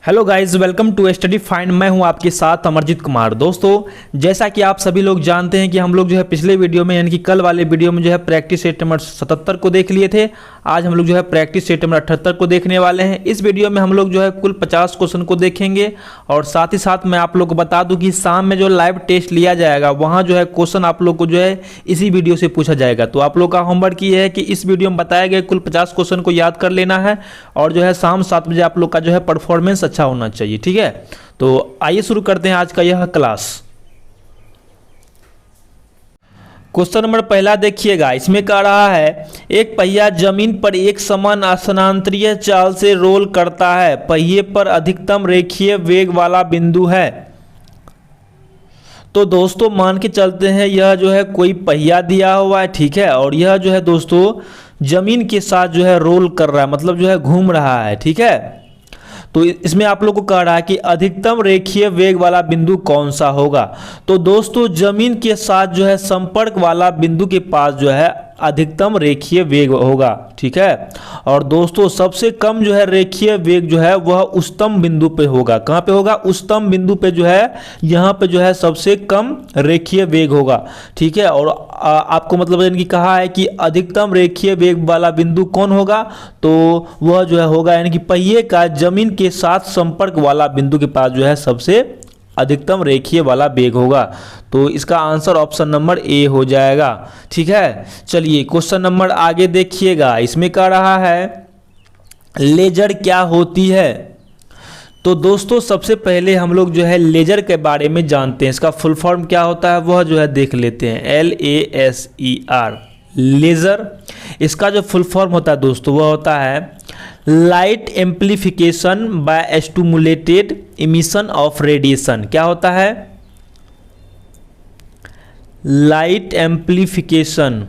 Hello guys, welcome to study find. मैं हूं आपके साथ अमरजीत कुमार। दोस्तों, जैसा कि आप सभी लोग जानते हैं कि हम लोग जो है पिछले वीडियो में यानी कि कल वाले वीडियो में जो है प्रैक्टिस सेट नंबर 77 को देख लिए थे। आज हम लोग जो है प्रैक्टिस सेट नंबर 78 को देखने वाले हैं। इस वीडियो में हम लोग जो है कुल 50 क्वेश्चन को देखेंगे और साथ ही साथ मैं आप लोग को बता दूं कि शाम में जो लाइव टेस्ट लिया जाएगा वहाँ जो है क्वेश्चन आप लोग को जो है इसी वीडियो से पूछा जाएगा। तो आप लोग का होमवर्क ये है कि इस वीडियो में बताए गए कुल 50 क्वेश्चन को याद कर लेना है और जो है शाम 7 बजे आप लोग का जो है परफॉर्मेंस अच्छा होना चाहिए। ठीक है, तो आइए शुरू करते हैं आज का यह क्लास। क्वेश्चन नंबर पहला देखिएगा, इसमें कह रहा है एक पहिया जमीन पर एक समान स्थानांतरीय चाल से रोल करता है। पहिए पर अधिकतम रेखीय वेग वाला बिंदु है। तो दोस्तों मान के चलते हैं यह जो है कोई पहिया दिया हुआ है, ठीक है, और यह जो है दोस्तों जमीन के साथ जो है रोल कर रहा है, मतलब जो है घूम रहा है। ठीक है, तो इसमें आप लोग को कह रहा है कि अधिकतम रेखीय वेग वाला बिंदु कौन सा होगा। तो दोस्तों जमीन के साथ जो है संपर्क वाला बिंदु के पास जो है अधिकतम रेखीय वेग होगा। ठीक है, और दोस्तों सबसे कम जो है रेखीय वेग जो है वह उच्चतम बिंदु पे होगा। कहाँ पे होगा? उच्चतम बिंदु पे जो है यहाँ पे जो है सबसे कम रेखीय वेग होगा। ठीक है, और आपको मतलब इनकी कहा है कि अधिकतम रेखीय वेग वाला बिंदु कौन होगा, तो वह जो है होगा यानी कि पहिए का जमीन के साथ संपर्क वाला बिंदु के पास जो है सबसे अधिकतम रेखीय वाला वेग होगा। तो इसका आंसर ऑप्शन नंबर ए हो जाएगा। ठीक है, चलिए क्वेश्चन नंबर आगे देखिएगा। इसमें कह रहा है लेजर क्या होती है। तो दोस्तों सबसे पहले हम लोग जो है लेजर के बारे में जानते हैं। इसका फुल फॉर्म क्या होता है वह जो है देख लेते हैं। LASER लेजर, इसका जो फुल फॉर्म होता है दोस्तों वह होता है light amplification by stimulated emission of radiation. क्या होता है? Light amplification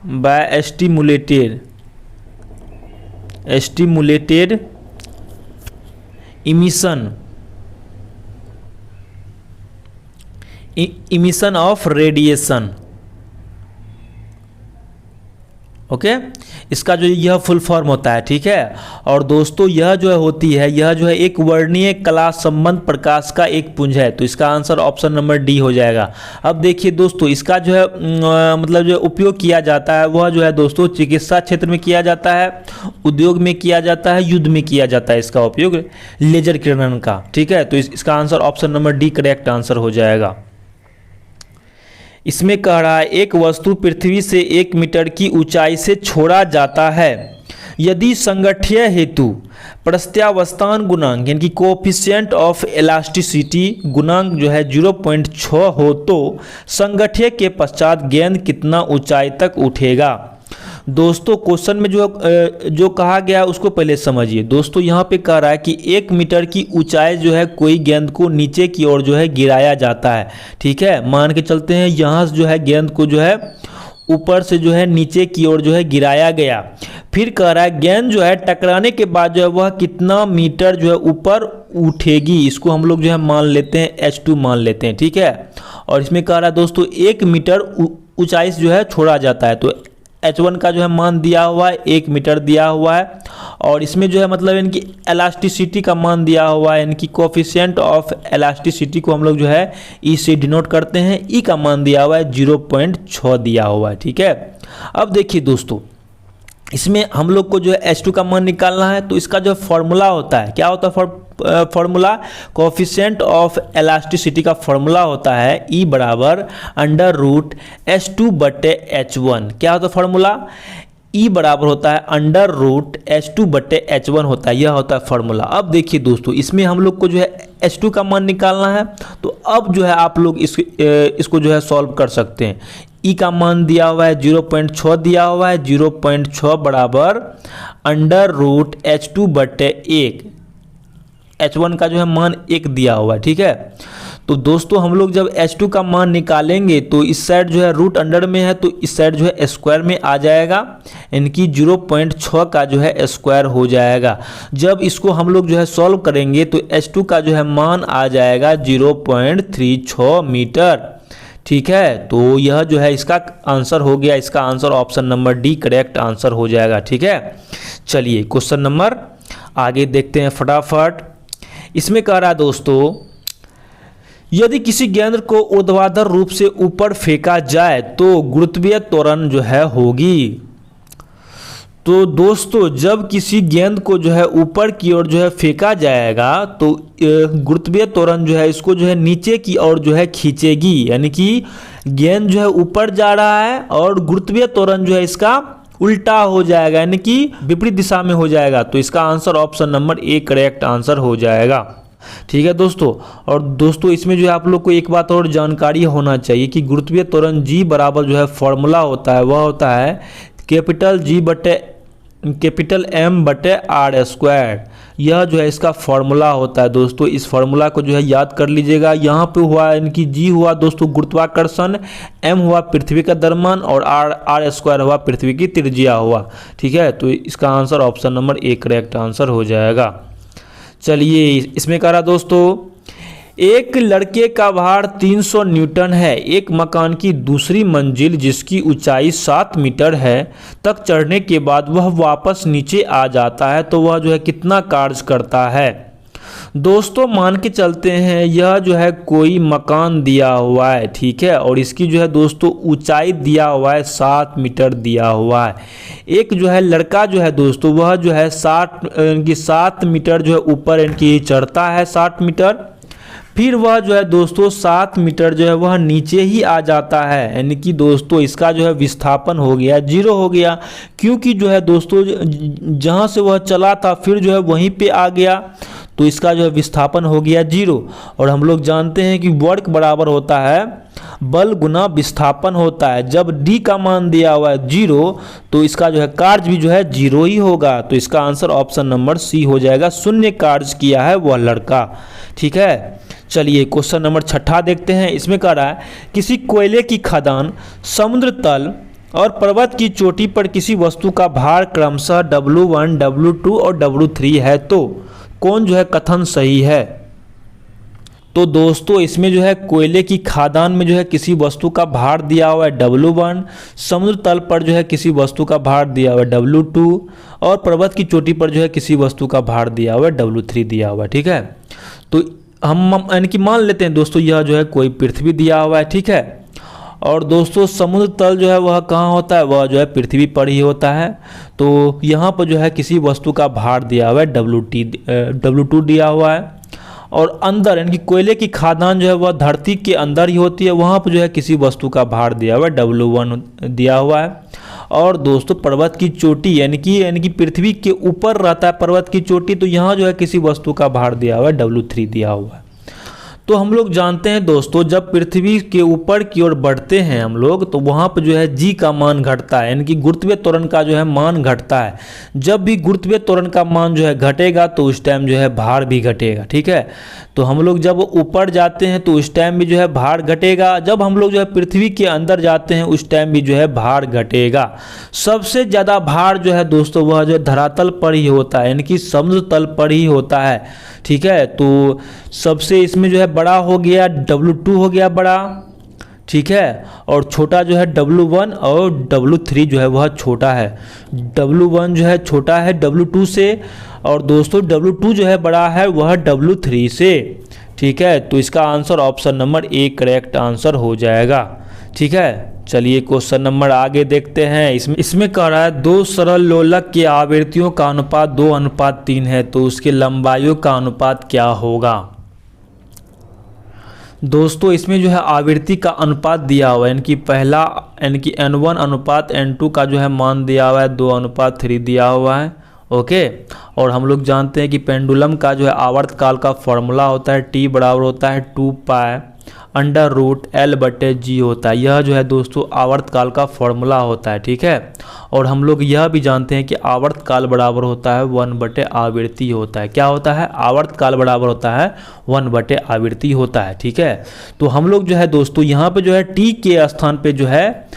by stimulated emission of radiation. Okay, इसका जो यह फुल फॉर्म होता है। ठीक है, और दोस्तों यह जो है होती है यह जो है एक वर्णीय कला संबंध प्रकाश का एक पुंज है। तो इसका आंसर ऑप्शन नंबर डी हो जाएगा। अब देखिए दोस्तों इसका जो है मतलब जो उपयोग किया जाता है वह जो है दोस्तों चिकित्सा क्षेत्र में किया जाता है, उद्योग में किया जाता है, युद्ध में किया जाता है इसका उपयोग लेजर किरणन का। ठीक है, तो इसका answer option number D correct answer हो जाएगा। इसमें कह रहा है एक वस्तु पृथ्वी से 1 मीटर की ऊंचाई से छोड़ा जाता है। यदि संगठीय हेतु प्रत्यावस्थान गुणांक यानी कि कोएफिशिएंट ऑफ इलास्टिसिटी गुणांक जो है 0.6 हो तो संगठीय के पश्चात गेंद कितना ऊंचाई तक उठेगा। दोस्तों क्वेश्चन में जो कहा गया उसको पहले समझिए। दोस्तों यहाँ पे कह रहा है कि 1 मीटर की ऊंचाई जो है कोई गेंद को नीचे की ओर जो है गिराया जाता है। ठीक है, मान के चलते हैं यहाँ से जो है गेंद को जो है ऊपर से जो है नीचे की ओर जो है गिराया गया। फिर कह रहा है गेंद जो है टकराने के बाद जो है वह कितना मीटर जो है ऊपर उठेगी। इसको हम लोग जो है मान लेते हैं H2 मान लेते हैं। ठीक है, और इसमें कह रहा है दोस्तों 1 मीटर ऊंचाई से जो है छोड़ा जाता है। तो H1 का जो है मान दिया हुआ है 1 मीटर दिया हुआ है, और इसमें जो है मतलब इनकी इलास्टिसिटी का मान दिया हुआ है, इनकी कोएफिशिएंट ऑफ इलास्टिसिटी को हम लोग जो है ई से डिनोट करते हैं। ई का मान दिया हुआ है 0.6 दिया हुआ है। ठीक है, अब देखिए दोस्तों इसमें हम लोग को जो है H2 का मान निकालना है। तो इसका जो फॉर्मूला होता है, क्या होता है फॉर्मूला? कोएफिशिएंट ऑफ इलास्टिसिटी का फॉर्मूला होता है E बराबर √ H2 बटे H1। क्या होता है फॉर्मूला? E बराबर होता है √ H2 बटे H1 होता है, यह होता है फॉर्मूला। अब देखिए दोस्तों इसमें हम लोग को जो है H2 का मान निकालना है। तो अब जो है आप लोग इसको जो है सॉल्व कर सकते हैं। ई का मान दिया हुआ है 0.6 दिया हुआ है, 0.6 बराबर √ H2 बटे 1, H1 का जो है मान 1 दिया हुआ है। ठीक है, तो दोस्तों हम लोग जब H2 का मान निकालेंगे तो इस साइड जो है रूट अंडर में है तो इस साइड जो है स्क्वायर में आ जाएगा, इनकी 0.6 का जो है स्क्वायर हो जाएगा। जब इसको हम लोग जो है सॉल्व करेंगे तो H2 का जो है मान आ जाएगा 0.36 मीटर। ठीक है, तो यह जो है इसका आंसर हो गया, इसका answer option number D correct answer हो जाएगा। ठीक है, चलिए क्वेश्चन नंबर आगे देखते हैं फटाफट। इसमें कह रहा है दोस्तों, यदि किसी गेंद को ऊर्ध्वाधर रूप से ऊपर फेंका जाए तो गुरुत्वीय त्वरण जो है होगी। तो दोस्तों जब किसी गेंद को जो है ऊपर की ओर जो है फेंका जाएगा तो गुरुत्वीय त्वरण जो है इसको जो है नीचे की ओर जो है खींचेगी, यानी कि गेंद जो है ऊपर जा रहा है और गुरुत्वीय त्वरण जो है इसका उल्टा हो जाएगा, यानी कि विपरीत दिशा में हो जाएगा। तो इसका answer option number A correct answer हो जाएगा। ठीक है दोस्तों, और दोस्तों इसमें जो है आप लोग को एक बात और जानकारी होना चाहिए कि गुरुत्वीय त्वरण जी बराबर जो है फॉर्मूला होता है वह होता है कैपिटल M बटे आर स्क्वायर। यह जो है इसका फॉर्मूला होता है दोस्तों, इस फॉर्मूला को जो है याद कर लीजिएगा। यहाँ पे हुआ इनकी जी हुआ दोस्तों गुरुत्वाकर्षण, M हुआ पृथ्वी का द्रव्यमान और आर स्क्वायर हुआ पृथ्वी की त्रिज्या हुआ। ठीक है, तो इसका answer option number A correct answer हो जाएगा। चलिए इसमें कह रहा दोस्तों, एक लड़के का भार 300 न्यूटन है, एक मकान की दूसरी मंजिल जिसकी ऊंचाई 7 मीटर है तक चढ़ने के बाद वह वापस नीचे आ जाता है तो वह जो है कितना कार्य करता है। दोस्तों मान के चलते हैं यह जो है कोई मकान दिया हुआ है, ठीक है, और इसकी जो है दोस्तों ऊंचाई दिया हुआ है 7 मीटर दिया हुआ है। एक जो है लड़का जो है दोस्तों वह जो है 7 मीटर जो है ऊपर इनकी चढ़ता है 7 मीटर, फिर वह जो है दोस्तों 7 मीटर जो है वह नीचे ही आ जाता है, यानी कि दोस्तों इसका जो है विस्थापन हो गया 0 हो गया, क्योंकि जो है दोस्तों जहाँ से वह चला था फिर जो है वहीं पे आ गया, तो इसका जो है विस्थापन हो गया 0। और हम लोग जानते हैं कि वर्क बराबर होता है बल गुना विस्थापन होता है। जब d का मान दिया हुआ है 0 तो इसका जो है कार्य भी जो है 0 ही होगा। तो इसका आंसर ऑप्शन नंबर सी हो जाएगा, शून्य कार्य किया है वह लड़का। ठीक है, चलिए क्वेश्चन नंबर 6 देखते हैं। इसमें कह रहा है किसी कोयले की खदान, समुद्र तल और पर्वत की चोटी पर किसी वस्तु का भार क्रमशः W1, W2 और W3 है तो कौन जो है कथन सही है। तो दोस्तों इसमें जो है कोयले की खदान में जो है किसी वस्तु का भार दिया हुआ है W1, समुद्र तल पर जो है किसी वस्तु का भार दिया हुआ है W2 और पर्वत की चोटी पर जो है किसी वस्तु का भार दिया हुआ है W3 दिया हुआ है। ठीक है, तो हम यानी कि मान लेते हैं दोस्तों यह जो है कोई पृथ्वी दिया हुआ है, ठीक है, और दोस्तों समुद्र तल जो है वह कहाँ होता है, वह जो है पृथ्वी पर ही होता है। तो यहाँ पर जो है किसी वस्तु का भार दिया हुआ है W2 दिया हुआ है, और अंदर यानी कि कोयले की खदान जो है वह धरती के अंदर ही होती है, वहाँ पर जो है किसी वस्तु का भार दिया हुआ है W1 दिया हुआ है। और दोस्तों पर्वत की चोटी यानी कि पृथ्वी के ऊपर रहता है पर्वत की चोटी, तो यहाँ जो है किसी वस्तु का भार दिया हुआ है W3 दिया हुआ है। तो हम लोग जानते हैं दोस्तों जब पृथ्वी के ऊपर की ओर बढ़ते हैं हम लोग तो वहाँ पर जो है जी का मान घटता है, यानी कि गुरुत्वीय त्वरण का जो है मान घटता है। जब भी गुरुत्वीय त्वरण का मान जो है घटेगा तो उस टाइम जो है भार भी घटेगा। ठीक है, तो हम लोग जब ऊपर जाते हैं तो उस टाइम भी जो है भार घटेगा, जब हम लोग जो है पृथ्वी के अंदर जाते हैं उस टाइम भी जो है भार घटेगा। सबसे ज़्यादा भार जो है दोस्तों वह जो है धरातल पर ही होता है, यानी कि समुद्र तल पर ही होता है। ठीक है, तो सबसे इसमें जो है बड़ा हो गया W2 हो गया बड़ा, ठीक है, और छोटा जो है W1 और W3 जो है वह छोटा है। W1 जो है छोटा है W2 से, और दोस्तों W2 जो है बड़ा है वह W3 से। ठीक है, तो इसका answer option number A correct answer हो जाएगा। ठीक है, चलिए क्वेश्चन नंबर आगे देखते हैं। इसमें कह रहा है दो सरल लोलक की आवृत्तियों का अनुपात 2:3 है तो उसके लंबाइयों का अनुपात क्या होगा। दोस्तों इसमें जो है आवृत्ति का अनुपात दिया हुआ है, यानी कि पहला यानी कि N1 अनुपात N2 का जो है मान दिया हुआ है 2:3 दिया हुआ है। ओके, और हम लोग जानते हैं कि पेंडुलम का जो है आवर्तकाल का फॉर्मूला होता है T बराबर होता है 2π√L/G होता है। यह जो है दोस्तों आवर्तकाल का फॉर्मूला होता है। ठीक है, और हम लोग यह भी जानते हैं कि आवर्तकाल बराबर होता है 1/आवृत्ति होता है। क्या होता है, आवर्तकाल बराबर होता है 1/आवृत्ति होता है। ठीक है, तो हम लोग जो है दोस्तों यहाँ पे जो है T के स्थान पे जो है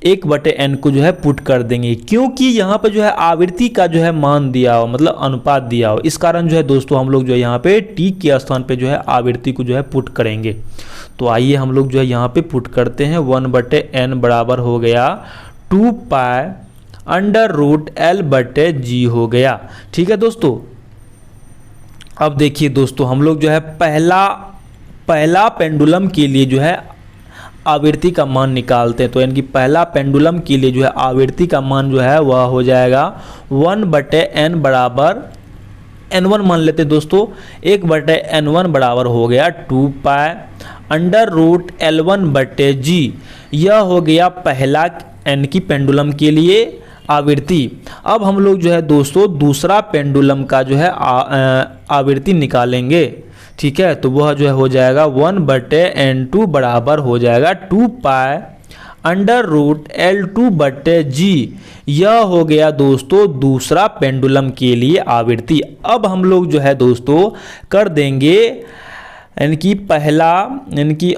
1/n को जो है पुट कर देंगे, क्योंकि यहाँ पे जो है आवृत्ति का जो है मान दिया हो, मतलब अनुपात दिया हो, इस कारण जो है दोस्तों हम लोग जो है यहाँ पे t के स्थान पे जो है आवृत्ति को जो है पुट करेंगे। तो आइए हम लोग जो है यहाँ पे पुट करते हैं। 1/n बराबर हो गया 2 पाई √L/g हो गया। ठीक है दोस्तों। अब देखिए दोस्तों हम लोग जो है पहला पेंडुलम के लिए जो है आवृत्ति का मान निकालते हैं। तो यानी कि पहला पेंडुलम के लिए जो है आवृत्ति का मान जो है वह हो जाएगा 1/n बराबर n1 मान लेते हैं दोस्तों। 1/n1 बराबर हो गया 2 पाई √L1/g। यह हो गया पहला n की पेंडुलम के लिए आवृत्ति। अब हम लोग जो है दोस्तों दूसरा पेंडुलम का जो है आवृत्ति निकालेंगे। ठीक है, तो वह जो है हो जाएगा 1/n2 बराबर हो जाएगा 2 पाई √L2/g। यह हो गया दोस्तों दूसरा पेंडुलम के लिए आवृत्ति। अब हम लोग जो है दोस्तों कर देंगे यानी कि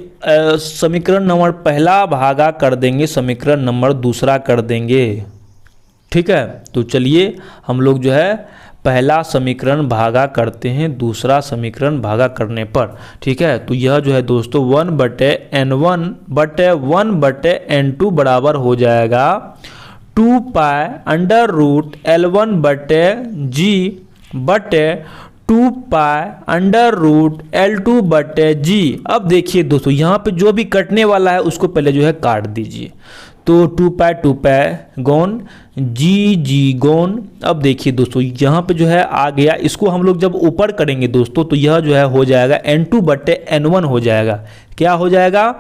समीकरण नंबर पहला भागा कर देंगे, समीकरण नंबर दूसरा कर देंगे। ठीक है, तो चलिए हम लोग जो है पहला समीकरण भागा करते हैं दूसरा समीकरण भागा करने पर। ठीक है, तो यह जो है दोस्तों 1/n1/1/n2 बराबर हो जाएगा 2 पाई √L1/g बटे 2 पाई √L2/g। अब देखिए दोस्तों यहाँ पे जो भी कटने वाला है उसको पहले जो है काट दीजिए। तो 2 पाई गौन जी गौन। अब देखिए दोस्तों यहाँ पे जो है आ गया, इसको हम लोग जब ऊपर करेंगे दोस्तों तो यह जो है हो जाएगा n2/n1 हो जाएगा। क्या हो जाएगा?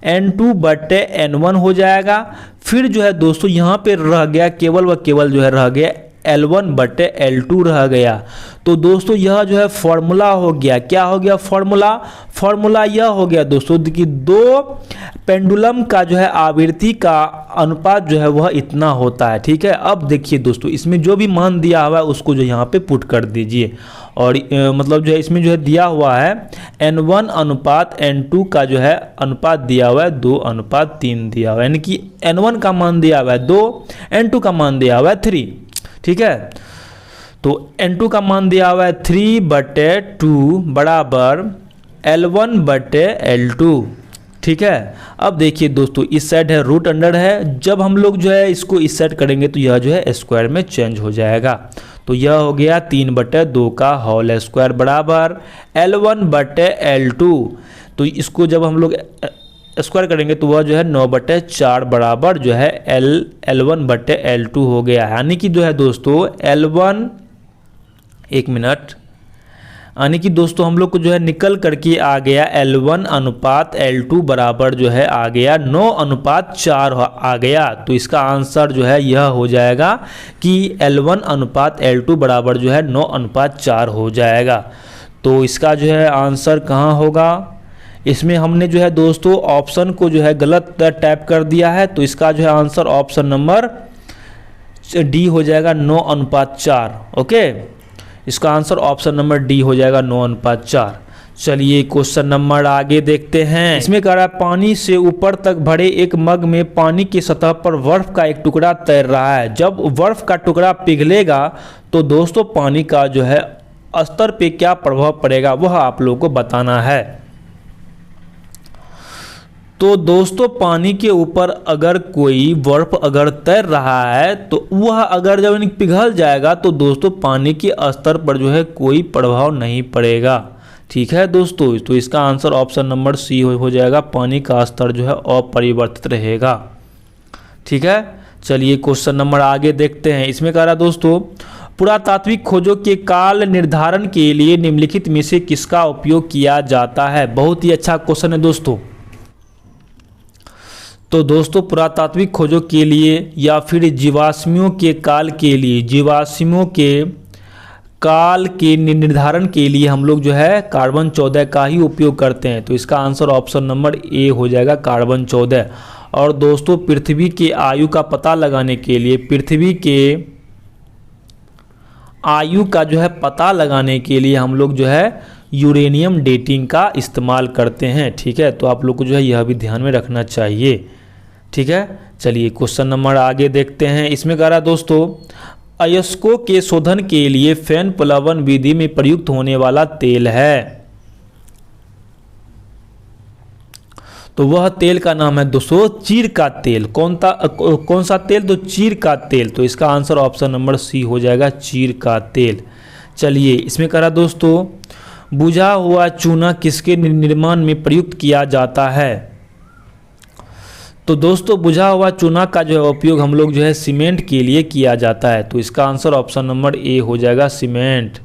n2/n1 हो जाएगा। फिर जो है दोस्तों यहाँ पे रह गया केवल व केवल जो है रह गया L1/L2 रह गया। तो दोस्तों यह जो है फॉर्मूला हो गया। क्या हो गया फॉर्मूला यह हो गया दोस्तों कि दो पेंडुलम का जो है आवृत्ति का अनुपात जो है वह इतना होता है। ठीक है, अब देखिए दोस्तों इसमें जो भी मान दिया हुआ है उसको जो यहाँ पे पुट कर दीजिए। और मतलब जो है इसमें जो है दिया हुआ है n1/n2 का जो है अनुपात दिया हुआ है 2/3 दिया हुआ है, यानी कि n1 का मान दिया हुआ है 2, n2 का मान दिया हुआ है 3। ठीक है, तो n2 का मान दिया हुआ है 3/2 बराबर L1/L2। ठीक है, अब देखिए दोस्तों इस साइड है रूट अंडर है, जब हम लोग जो है इसको इस साइड करेंगे तो यह जो है स्क्वायर में चेंज हो जाएगा। तो यह हो गया 3/2 का होल स्क्वायर बराबर L1/L2। तो इसको जब हम लोग स्क्वायर करेंगे तो वह जो है 9/4 बराबर जो है L1/L2 हो गया। यानी कि जो है दोस्तों यानी कि दोस्तों हम लोग को जो है निकल करके आ गया L1/L2 बराबर जो है आ गया 9/4 आ गया। तो इसका आंसर जो है यह हो जाएगा कि L1/L2 बराबर जो है 9/4 हो जाएगा। तो इसका जो है आंसर कहाँ होगा? इसमें हमने जो है दोस्तों ऑप्शन को जो है गलत टाइप कर दिया है, तो इसका जो है आंसर ऑप्शन नंबर डी हो जाएगा 9/4। ओके, इसका आंसर ऑप्शन नंबर डी हो जाएगा 9/4। चलिए क्वेश्चन नंबर आगे देखते हैं। इसमें कह रहा है पानी से ऊपर तक भरे एक मग में पानी की सतह पर बर्फ का एक टुकड़ा तैर रहा है। जब बर्फ का टुकड़ा पिघलेगा तो दोस्तों पानी का जो है स्तर पे क्या प्रभाव पड़ेगा वह आप लोगों को बताना है। तो दोस्तों पानी के ऊपर अगर कोई बर्फ अगर तैर रहा है तो वह अगर जब पिघल जाएगा तो दोस्तों पानी के स्तर पर जो है कोई प्रभाव नहीं पड़ेगा। ठीक है दोस्तों, तो इसका आंसर ऑप्शन नंबर सी हो जाएगा, पानी का स्तर जो है अपरिवर्तित रहेगा। ठीक है, चलिए क्वेश्चन नंबर आगे देखते हैं। इसमें कह रहा है दोस्तों पुरातात्विक खोजों के काल निर्धारण के लिए निम्नलिखित में से किसका उपयोग किया जाता है? बहुत ही अच्छा क्वेश्चन है दोस्तों। तो दोस्तों पुरातात्विक खोजों के लिए या फिर जीवाश्मियों के काल के लिए, जीवाश्मियों के काल के निर्धारण के लिए हम लोग जो है कार्बन 14 का ही उपयोग करते हैं। तो इसका आंसर ऑप्शन नंबर ए हो जाएगा, कार्बन 14। और दोस्तों पृथ्वी की आयु का पता लगाने के लिए, पृथ्वी के आयु का जो है पता लगाने के लिए हम लोग जो है यूरेनियम डेटिंग का इस्तेमाल करते हैं। ठीक है, तो आप लोग को जो है यह भी ध्यान में रखना चाहिए। ठीक है, चलिए क्वेश्चन नंबर आगे देखते हैं। इसमें कह रहा है दोस्तों, अयस्कों के शोधन के लिए फैन प्लवन विधि में प्रयुक्त होने वाला तेल है, तो वह तेल का नाम है दोस्तों चीर का तेल। कौन सा तेल? तो चीर का तेल। तो इसका आंसर ऑप्शन नंबर सी हो जाएगा, चीर का तेल। चलिए इसमें कह रहा दोस्तों, बुझा हुआ चूना किसके निर्माण में प्रयुक्त किया जाता है? तो दोस्तों बुझा हुआ चूना का जो है उपयोग हम लोग जो है सीमेंट के लिए किया जाता है। तो इसका आंसर ऑप्शन नंबर ए हो जाएगा, सीमेंट।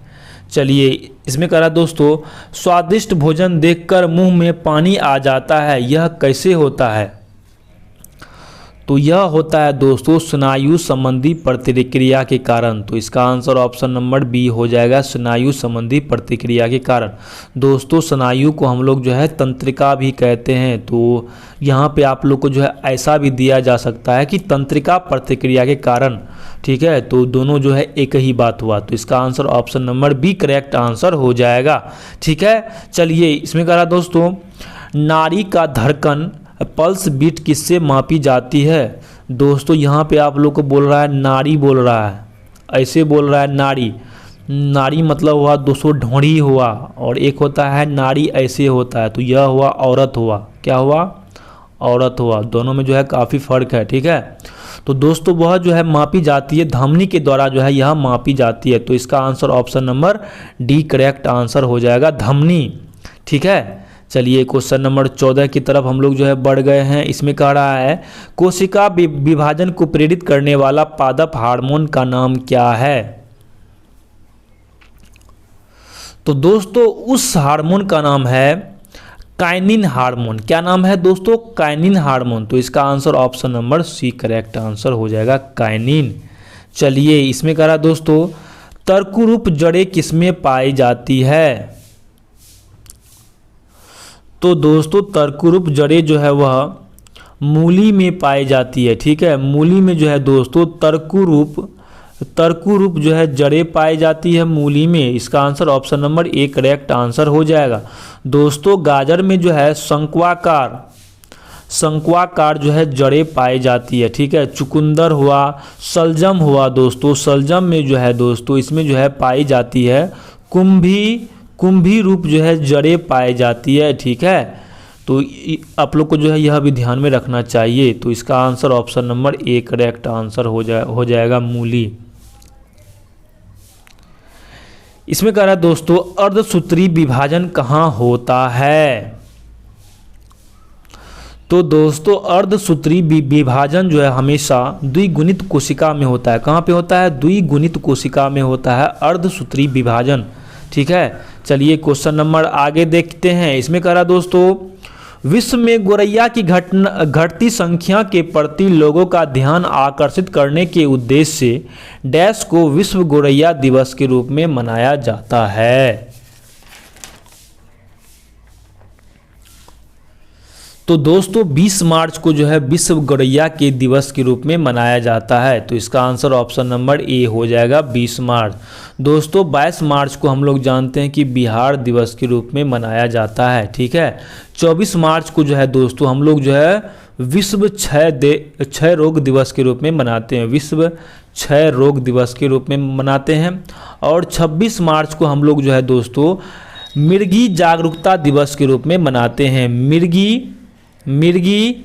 चलिए इसमें कह रहा दोस्तों, स्वादिष्ट भोजन देखकर मुंह में पानी आ जाता है, यह कैसे होता है? तो यह होता है दोस्तों स्नायु संबंधी प्रतिक्रिया के कारण। तो इसका आंसर ऑप्शन नंबर बी हो जाएगा, स्नायु संबंधी प्रतिक्रिया के कारण। दोस्तों स्नायु को हम लोग जो है तंत्रिका भी कहते हैं। तो यहाँ पे आप लोग को जो है ऐसा भी दिया जा सकता है कि तंत्रिका प्रतिक्रिया के कारण, ठीक है। तो दोनों जो है एक ही बात हुआ। तो इसका answer option number B correct answer हो जाएगा, ठीक है। चलिए इसमें कह रहा दोस्तों, नाड़ी का धड़कन पल्स बीट किससे मापी जाती है? दोस्तों यहाँ पे आप लोग को बोल रहा है नाड़ी, बोल रहा है ऐसे बोल रहा है नाड़ी। नाड़ी मतलब हुआ दोस्तों ढोंड़ी हुआ, और एक होता है नाड़ी ऐसे होता है। तो यह हुआ औरत हुआ, क्या हुआ? औरत हुआ। दोनों में जो है काफ़ी फर्क है, ठीक है। तो दोस्तों वह जो है मापी जाती है धमनी के द्वारा, जो है यह मापी जाती है। तो इसका answer option number D correct answer हो जाएगा, धमनी, ठीक है। चलिए क्वेश्चन नंबर 14 की तरफ हम लोग जो है बढ़ गए हैं। इसमें कह रहा है, कोशिका विभाजन को प्रेरित करने वाला पादप हार्मोन का नाम क्या है? तो दोस्तों उस हार्मोन का नाम है काइनिन हार्मोन। क्या नाम है दोस्तों? Kinin hormone. तो इसका answer option number C correct answer हो जाएगा, काइनिन। चलिए इसमें कह रहा दोस्तों, तर्करूप जड़ें किसमें पाई जाती है? तो दोस्तों तर्करूप जड़ें जो है वह मूली में पाई जाती है, ठीक है। मूली में जो है दोस्तों तर्करूप जो है जड़ें पाई जाती है मूली में। इसका answer option number A correct answer हो जाएगा। दोस्तों गाजर में जो है शंक्वाकार जो है जड़ें पाई जाती है, ठीक है। चुकंदर हुआ, सलजम हुआ दोस्तों, सलजम में जो है दोस्तों इसमें जो है पाई जाती है कुंभी रूप जो है जड़ें पाई जाती है, ठीक है। तो आप लोग को जो है यह भी ध्यान में रखना चाहिए। तो इसका answer option number A correct answer हो जाएगा, मूली। इसमें कह रहा है दोस्तों, अर्धसूत्री विभाजन कहाँ होता है? तो दोस्तों अर्धसूत्री विभाजन जो है हमेशा द्विगुणित कोशिका में होता है। कहाँ पे होता है? द्विगुणित कोशिका में होता है अर्धसूत्री विभाजन, ठीक है। चलिए क्वेश्चन नंबर आगे देखते हैं। इसमें कह रहा दोस्तों, विश्व में गोरैया की घटती संख्या के प्रति लोगों का ध्यान आकर्षित करने के उद्देश्य से डैश को विश्व गोरैया दिवस के रूप में मनाया जाता है। तो दोस्तों 20 मार्च को जो है विश्व गोरैया के दिवस के रूप में मनाया जाता है। तो इसका आंसर ऑप्शन नंबर ए हो जाएगा, 20 मार्च। दोस्तों 22 मार्च को हम लोग जानते हैं कि बिहार दिवस के रूप में मनाया जाता है, ठीक है। 24 मार्च को जो है दोस्तों हम लोग जो है विश्व क्षय रोग दिवस के रूप में मनाते हैं, विश्व क्षय रोग दिवस के रूप में मनाते हैं। और 26 मार्च को हम लोग जो है दोस्तों मिर्गी जागरूकता दिवस के रूप में मनाते हैं, मिर्गी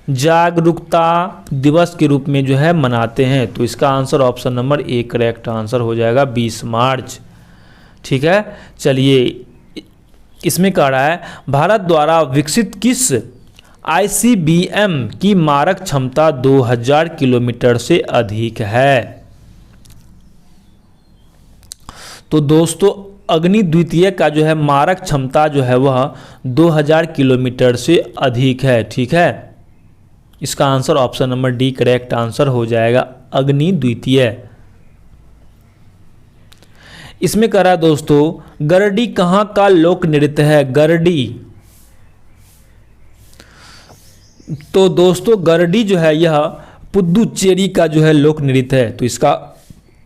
जागरूकता दिवस के रूप में जो है मनाते हैं। तो इसका answer option number A correct answer हो जाएगा, 20 मार्च, ठीक है। चलिए इसमें कह रहा है, भारत द्वारा विकसित किस ICBM की मारक क्षमता 2000 किलोमीटर से अधिक है? तो दोस्तों अग्नि द्वितीय का जो है मारक क्षमता जो है वह 2000 किलोमीटर से अधिक है, ठीक है। इसका answer option number D correct answer हो जाएगा, अग्नि द्वितीय। इसमें कह रहा है दोस्तों, गरडी कहाँ का लोक नृत्य है? गरडी, तो दोस्तों गरडी जो है यह पुद्दुचेरी का जो है लोक नृत्य है। तो इसका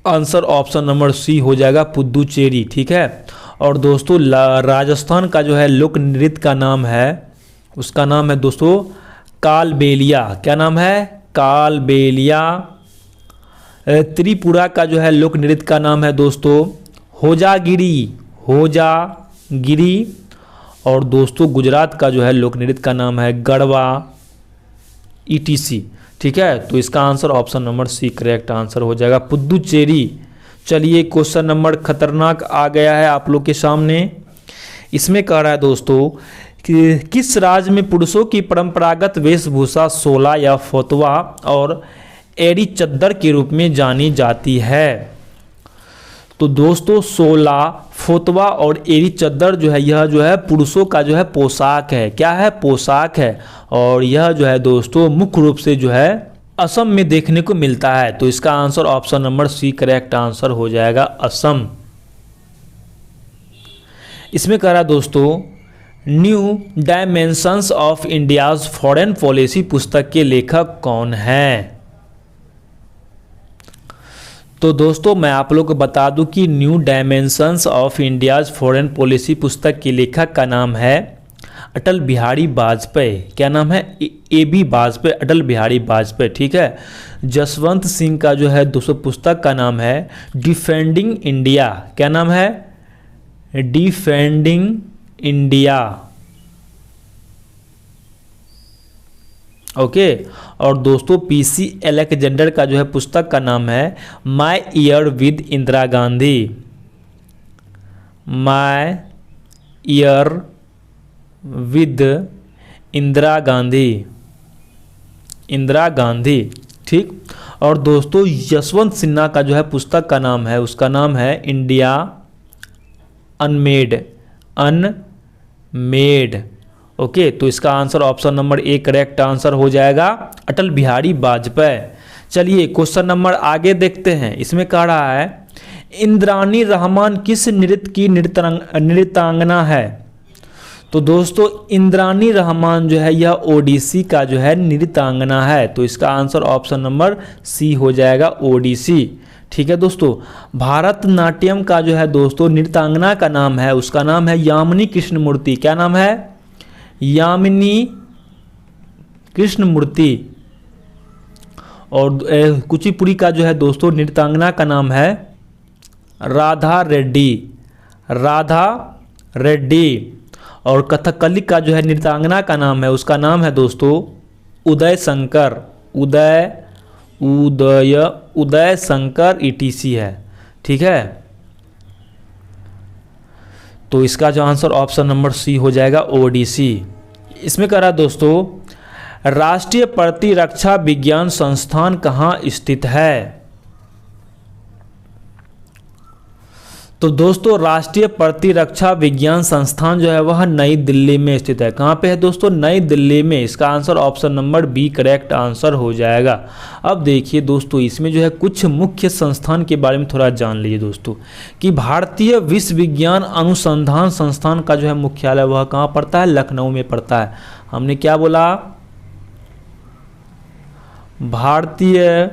आंसर ऑप्शन नंबर सी हो जाएगा, पुद्दुचेरी, ठीक है। और दोस्तों राजस्थान का जो है लोक नृत्य का नाम है, उसका नाम है दोस्तों कालबेलिया। क्या नाम है? कालबेलिया। त्रिपुरा का जो है लोक नृत्य का नाम है दोस्तों होजागिरी, होजागिरी। और दोस्तों गुजरात का जो है लोक नृत्य का नाम है गरबा, ETC। ठीक है, तो इसका answer option number C correct answer हो जाएगा, पुदुचेरी। चलिए क्वेश्चन नंबर खतरनाक आ गया है आप लोग के सामने। इसमें कह रहा है दोस्तों कि किस राज्य में पुरुषों की परंपरागत वेशभूषा सोला या फोतवा और एड़ी चद्दर के रूप में जानी जाती है। तो दोस्तों सोला, फोतवा और एड़ी चद्दर जो है यह जो है पुरुषों का जो है पोशाक है। क्या है? पोशाक है। और यह जो है दोस्तों मुख्य रूप से जो है असम में देखने को मिलता है। तो इसका answer option number C correct answer हो जाएगा, असम। इसमें कह रहा है दोस्तों new dimensions of India's foreign policy पुस्तक के लेखक कौन हैं? तो दोस्तों मैं आप लोग को बता दूं कि new dimensions of India's foreign policy पुस्तक के लेखक का नाम है अटल बिहारी वाजपेयी। क्या नाम है? AB वाजपेयी, अटल बिहारी वाजपेयी। ठीक है। जसवंत सिंह का जो है दोस्तों पुस्तक का नाम है डिफेंडिंग इंडिया। क्या नाम है? Defending India. ओके। और दोस्तों PC एलेक्जेंडर का जो है पुस्तक का नाम है my year with Indira Gandhi. My year with Indira Gandhi, Indira Gandhi. ठीक। और दोस्तों यशवंत सिन्हा का जो है पुस्तक का नाम है, उसका नाम है इंडिया अनमेड, अनमेड। ओके। तो इसका answer option number A correct answer हो जाएगा, अटल बिहारी वाजपेयी। चलिए क्वेश्चन नंबर आगे देखते हैं। इसमें कह रहा है इंद्रानी रहमान किस नृत्य की नृत्यांगना है? तो दोस्तों इंद्रानी रहमान जो है यह ओडिसी का जो है नृत्यांगना है। तो इसका आंसर ऑप्शन नंबर सी हो जाएगा, ओडिसी। ठीक है दोस्तों। भारतनाट्यम का जो है दोस्तों नृत्यांगना का नाम है, उसका नाम है यामिनी कृष्णमूर्ति। क्या नाम है? यामिनी कृष्णमूर्ति। और कुचिपुड़ी का जो है दोस्तों नृत्यांगना का नाम है राधा रेड्डी, राधा रेड्डी। और कथकली का जो है नृत्यांगना का नाम है, उसका नाम है दोस्तों उदय शंकर, उदय शंकर ETC है। ठीक है। तो इसका जो आंसर ऑप्शन नंबर सी हो जाएगा, ODC। इसमें कह रहा है दोस्तों राष्ट्रीय प्रतिरक्षा विज्ञान संस्थान कहाँ स्थित है? तो दोस्तों राष्ट्रीय प्रतिरक्षा विज्ञान संस्थान जो है वह नई दिल्ली में स्थित है। कहाँ पे है दोस्तों? नई दिल्ली में। इसका answer option number B correct answer हो जाएगा। अब देखिए दोस्तों इसमें जो है कुछ मुख्य संस्थान के बारे में थोड़ा जान लीजिए दोस्तों कि भारतीय विश्व विज्ञान अनुसंधान संस्थान का जो है मुख्यालय वह कहाँ पड़ता है? लखनऊ में पड़ता है। हमने क्या बोला? भारतीय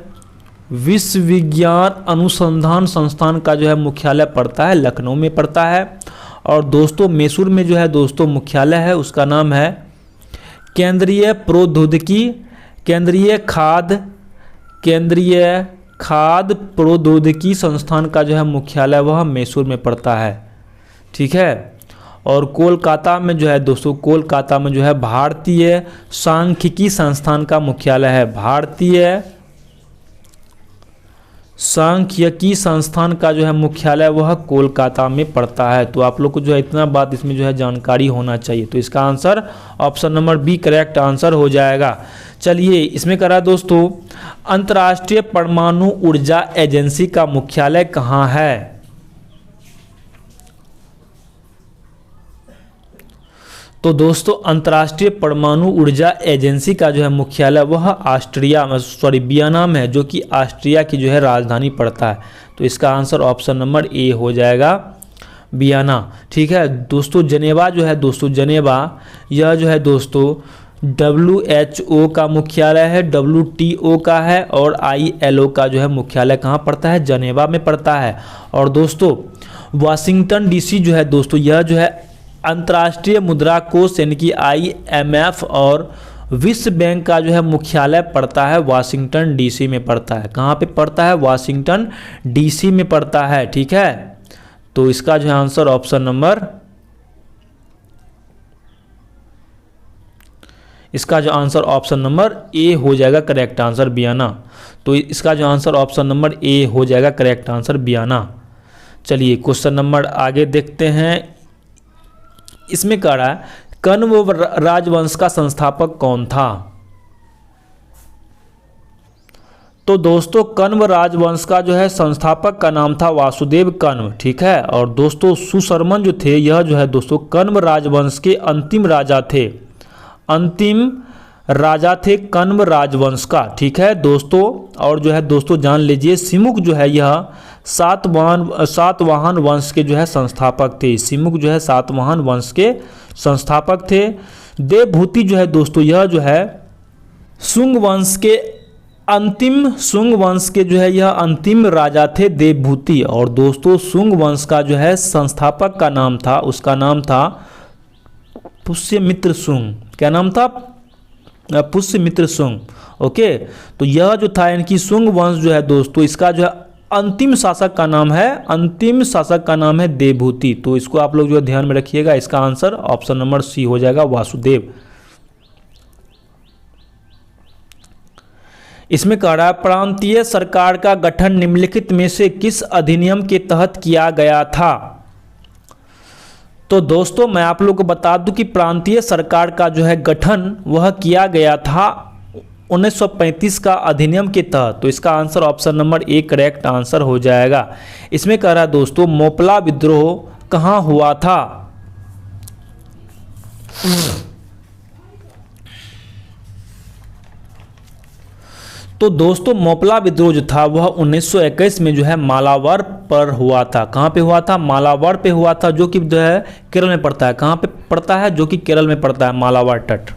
विश्व विज्ञान अनुसंधान संस्थान का जो है मुख्यालय पड़ता है लखनऊ में पड़ता है। और दोस्तों मैसूर में जो है दोस्तों मुख्यालय है, उसका नाम है केंद्रीय प्रौद्योगिकी, केंद्रीय खाद्य प्रौद्योगिकी संस्थान का जो है मुख्यालय वह मैसूर में पड़ता है। ठीक है। और कोलकाता में जो है दोस्तों, कोलकाता में जो है भारतीय सांख्यिकी संस्थान का मुख्यालय है। भारतीय सांख्यिकी संस्थान का जो है मुख्यालय वह कोलकाता में पड़ता है। तो आप लोग को जो है इतना बात इसमें जो है जानकारी होना चाहिए। तो इसका answer option number B correct answer हो जाएगा। चलिए इसमें करा दोस्तों अंतर्राष्ट्रीय परमाणु ऊर्जा एजेंसी का मुख्यालय कहाँ है? तो दोस्तों अंतर्राष्ट्रीय परमाणु ऊर्जा एजेंसी का जो है मुख्यालय वह वियना में है, जो कि ऑस्ट्रिया की जो है राजधानी पड़ता है। तो इसका आंसर ऑप्शन नंबर ए हो जाएगा, वियना। ठीक है दोस्तों। जनेवा जो है दोस्तों, जनेवा यह जो है दोस्तों WHO का मुख्यालय है, WTO का है और ILO का जो है मुख्यालय कहाँ पड़ता है? जनेवा में पड़ता है। और दोस्तों वाशिंगटन DC जो है दोस्तों, यह जो है अंतर्राष्ट्रीय मुद्रा कोष यानी कि IMF और विश्व बैंक का जो है मुख्यालय पड़ता है वाशिंगटन डीसी में पड़ता है। कहाँ पे पड़ता है? वाशिंगटन डीसी में पड़ता है। ठीक है, तो इसका जो है आंसर ऑप्शन नंबर, इसका जो आंसर ऑप्शन नंबर ए हो जाएगा करेक्ट आंसर, बियाना। तो इसका जो आंसर ऑप्शन नंबर ए हो जाएगा करेक्ट आंसर, बियाना। चलिए क्वेश्चन नंबर आगे देखते हैं। इसमें कह रहा है कण्व राजवंश का संस्थापक कौन था? तो दोस्तों कण्व राजवंश का जो है संस्थापक का नाम था वासुदेव कण्व। ठीक है, और दोस्तों सुशर्मन जो थे, यह जो है दोस्तों कण्व राजवंश के अंतिम राजा थे, अंतिम राजा थे कण्व राजवंश का। ठीक है दोस्तों, और जो है दोस्तों जान लीजिए सिमुक जो है यह सातवाहन वंश के जो है संस्थापक थे। सिमुक जो है सातवाहन वंश के संस्थापक थे। देवभूति जो है दोस्तों यह जो है शुंग वंश के जो है यह अंतिम राजा थे देवभूति। और दोस्तों शुंग वंश का जो है संस्थापक का नाम था, उसका नाम था पुष्यमित्र शुंग। क्या नाम था? पुष्यमित्र शुंग। ओके, तो यह जो था इनकी शुंग वंश जो है दोस्तों, इसका जो है अंतिम शासक का नाम है देवभूति। तो इसको आप लोग जो है ध्यान में रखिएगा। इसका आंसर ऑप्शन नंबर सी हो जाएगा, वासुदेव। इसमें कह रहा है प्रांतीय सरकार का गठन निम्नलिखित में से किस अधिनियम के तहत किया गया था? तो दोस्तों मैं आप लोगों को बता दूं कि प्रांतीय सरकार का जो है गठन वह किया गया था 1935 का अधिनियम के तहत। तो इसका answer option number A correct answer हो जाएगा। इसमें कह रहा है दोस्तों मोपला विद्रोह कहाँ हुआ था? तो दोस्तों मोपला विद्रोह जो था वह 1921 में जो है मालाबार पर हुआ था। कहाँ पे हुआ था? मालाबार पे हुआ था, जो कि जो है केरल में पड़ता है। कहाँ पे पड़ता है? जो कि केरल में पड़ता है, मालाबार तट।